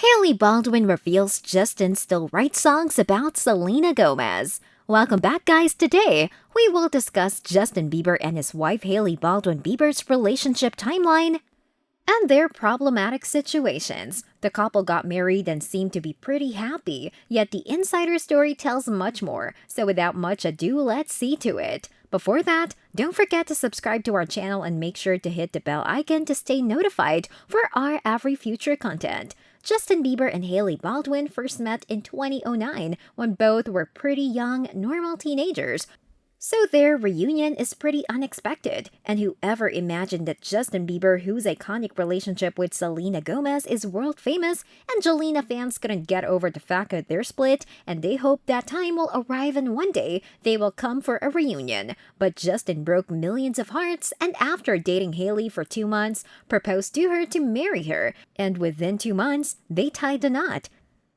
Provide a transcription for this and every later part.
Hailey Baldwin reveals Justin still writes songs about Selena Gomez. Welcome back, guys. Today, we will discuss Justin Bieber and his wife Hailey Baldwin Bieber's relationship timeline and their problematic situations. The couple got married and seemed to be pretty happy, yet the insider story tells much more. So without much ado, let's see to it. Before that, don't forget to subscribe to our channel and make sure to hit the bell icon to stay notified for our every future content. Justin Bieber and Hailey Baldwin first met in 2009 when both were pretty young, normal teenagers. So their reunion is pretty unexpected, and whoever imagined that Justin Bieber, whose iconic relationship with Selena Gomez is world famous, and Jelena fans couldn't get over the fact that they're split, and they hope that time will arrive and one day they will come for a reunion. But Justin broke millions of hearts, and after dating Hailey for 2 months, proposed to her to marry her, and within 2 months, they tied the knot.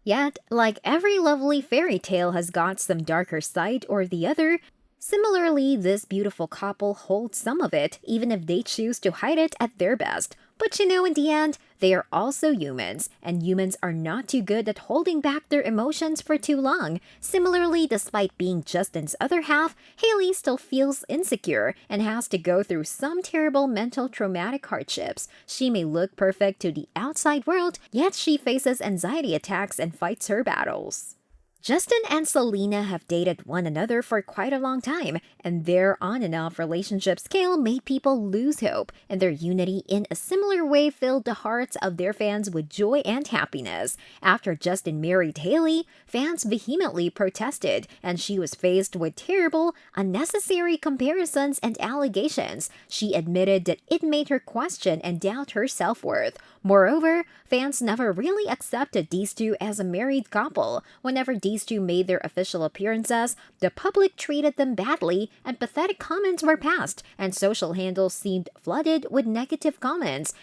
Yet, like every lovely fairy tale has got some darker side or the other, similarly, this beautiful couple holds some of it, even if they choose to hide it at their best. But in the end, they are also humans, and humans are not too good at holding back their emotions for too long. Similarly, despite being Justin's other half, Hailey still feels insecure and has to go through some terrible mental traumatic hardships. She may look perfect to the outside world, yet she faces anxiety attacks and fights her battles. Justin and Selena have dated one another for quite a long time, and their on and off relationship scale made people lose hope, and their unity in a similar way filled the hearts of their fans with joy and happiness. After Justin married Hailey, fans vehemently protested, and she was faced with terrible, unnecessary comparisons and allegations. She admitted that it made her question and doubt her self-worth. Moreover, fans never really accepted these two as a married couple. Whenever these two made their official appearances, the public treated them badly, and pathetic comments were passed, and social handles seemed flooded with negative comments.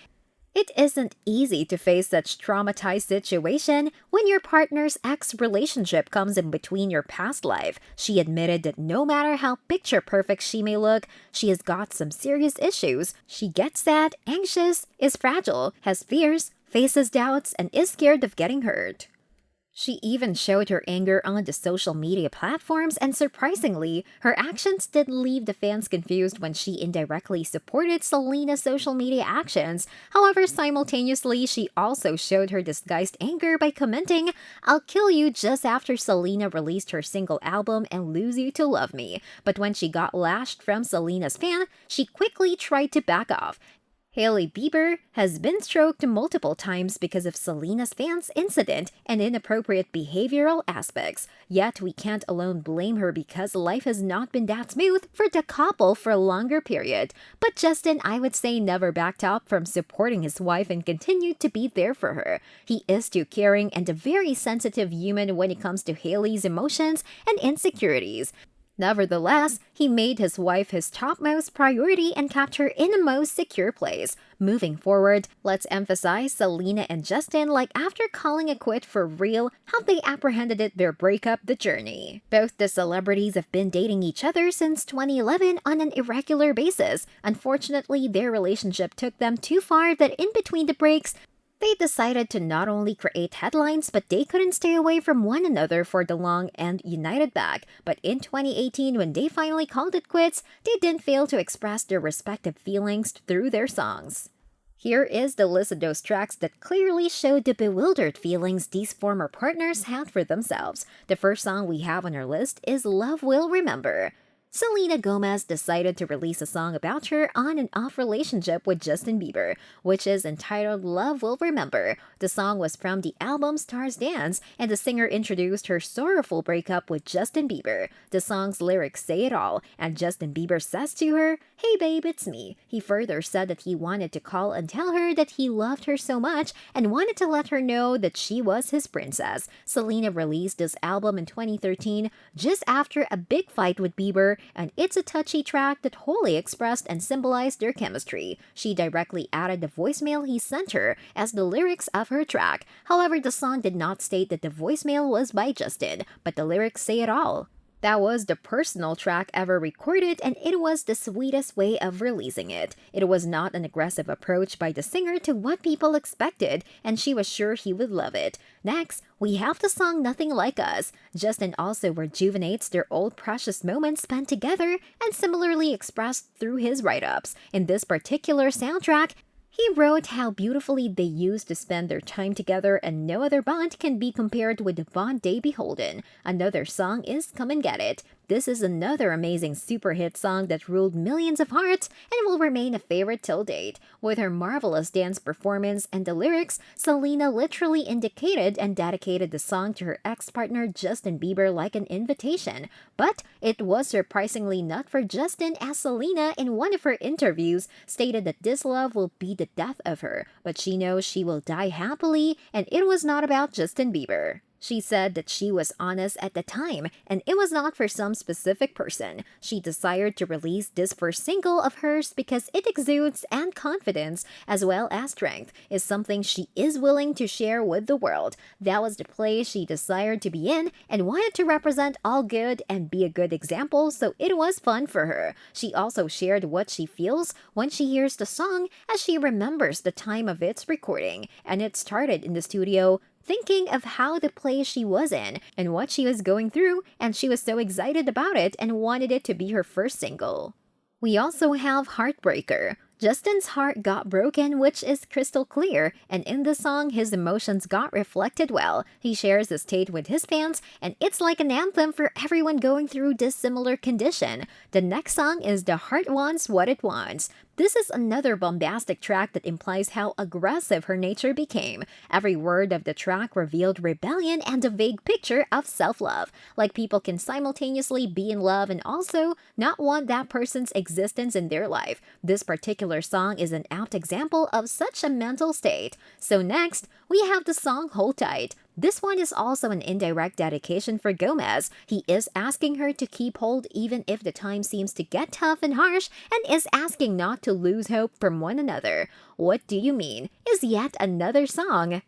It isn't easy to face such traumatized situation when your partner's ex-relationship comes in between your past life. She admitted that no matter how picture-perfect she may look, she has got some serious issues. She gets sad, anxious, is fragile, has fears, faces doubts, and is scared of getting hurt. She even showed her anger on the social media platforms, and surprisingly, her actions didn't leave the fans confused when she indirectly supported Selena's social media actions. However, simultaneously, she also showed her disguised anger by commenting, "I'll kill you," just after Selena released her single album and Lose You to Love Me. But when she got lashed from Selena's fan, she quickly tried to back off. Hailey Bieber has been stroked multiple times because of Selena's fans' incident and inappropriate behavioral aspects. Yet we can't alone blame her because life has not been that smooth for the couple for a longer period. But Justin, I would say, never backed up from supporting his wife and continued to be there for her. He is too caring and a very sensitive human when it comes to Hailey's emotions and insecurities. Nevertheless, he made his wife his topmost priority and kept her in a most secure place. Moving forward, let's emphasize Selena and Justin, like after calling it quit for real, how they apprehended their breakup, the journey. Both the celebrities have been dating each other since 2011 on an irregular basis. Unfortunately, their relationship took them too far that in between the breaks, they decided to not only create headlines, but they couldn't stay away from one another for the long and united back. But in 2018, when they finally called it quits, they didn't fail to express their respective feelings through their songs. Here is the list of those tracks that clearly showed the bewildered feelings these former partners had for themselves. The first song we have on our list is Love Will Remember. Selena Gomez decided to release a song about her on and off relationship with Justin Bieber, which is entitled Love Will Remember. The song was from the album Stars Dance, and the singer introduced her sorrowful breakup with Justin Bieber. The song's lyrics say it all, and Justin Bieber says to her, "Hey babe, it's me." He further said that he wanted to call and tell her that he loved her so much and wanted to let her know that she was his princess. Selena released this album in 2013, just after a big fight with Bieber, and it's a touchy track that wholly expressed and symbolized their chemistry. She directly added the voicemail he sent her as the lyrics of her track. However, the song did not state that the voicemail was by Justin, but the lyrics say it all. That was the personal track ever recorded, and it was the sweetest way of releasing it. It was not an aggressive approach by the singer to what people expected, and she was sure he would love it. Next, we have the song Nothing Like Us. Justin also rejuvenates their old precious moments spent together and similarly expressed through his write-ups. In this particular soundtrack, he wrote how beautifully they used to spend their time together, and no other bond can be compared with the bond they beholden. Another song is Come and Get It. This is another amazing super hit song that ruled millions of hearts and will remain a favorite till date. With her marvelous dance performance and the lyrics, Selena literally indicated and dedicated the song to her ex-partner Justin Bieber like an invitation. But it was surprisingly not for Justin, as Selena, in one of her interviews, stated that this love will be the death of her, but she knows she will die happily, and it was not about Justin Bieber. She said that she was honest at the time, and it was not for some specific person. She desired to release this first single of hers because it exudes and confidence as well as strength, is something she is willing to share with the world. That was the place she desired to be in and wanted to represent all good and be a good example, so it was fun for her. She also shared what she feels when she hears the song, as she remembers the time of its recording, and it started in the studio, thinking of how the place she was in and what she was going through, and she was so excited about it and wanted it to be her first single. We also have Heartbreaker. Justin's heart got broken, which is crystal clear, and in the song, his emotions got reflected well. He shares his state with his fans, and it's like an anthem for everyone going through this similar condition. The next song is The Heart Wants What It Wants. This is another bombastic track that implies how aggressive her nature became. Every word of the track revealed rebellion and a vague picture of self-love. Like people can simultaneously be in love and also not want that person's existence in their life. This particular song is an apt example of such a mental state. So next, we have the song Hold Tight. This one is also an indirect dedication for Gomez. He is asking her to keep hold even if the time seems to get tough and harsh, and is asking not to lose hope from one another. What Do You Mean is yet another song.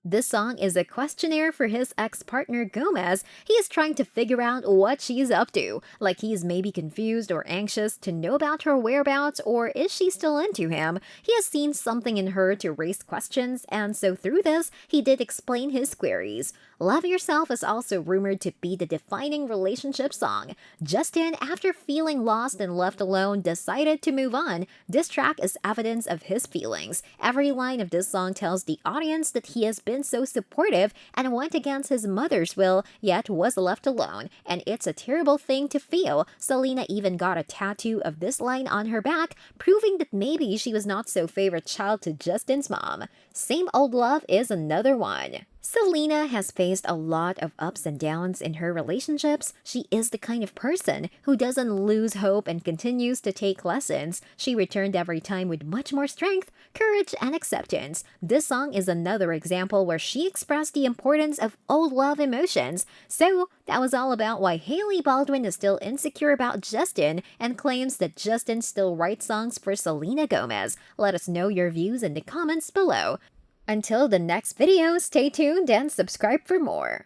This song is a questionnaire for his ex-partner Gomez. He is trying to figure out what she's up to, like he's maybe confused or anxious to know about her whereabouts, or is she still into him? He has seen something in her to raise questions, and so through this, he did explain his queries. Love Yourself is also rumored to be the defining relationship song. Justin, after feeling lost and left alone, decided to move on. This track is evidence of his feelings. Every line of this song tells the audience that he has been so supportive and went against his mother's will, yet was left alone, and it's a terrible thing to feel. Selena even got a tattoo of this line on her back, proving that maybe she was not so favorite child to Justin's mom. Same Old Love is another one. Selena has faced a lot of ups and downs in her relationships. She is the kind of person who doesn't lose hope and continues to take lessons. She returned every time with much more strength, courage, and acceptance. This song is another example where she expressed the importance of old love emotions. So, that was all about why Hailey Baldwin is still insecure about Justin and claims that Justin still writes songs for Selena Gomez. Let us know your views in the comments below. Until the next video, stay tuned and subscribe for more.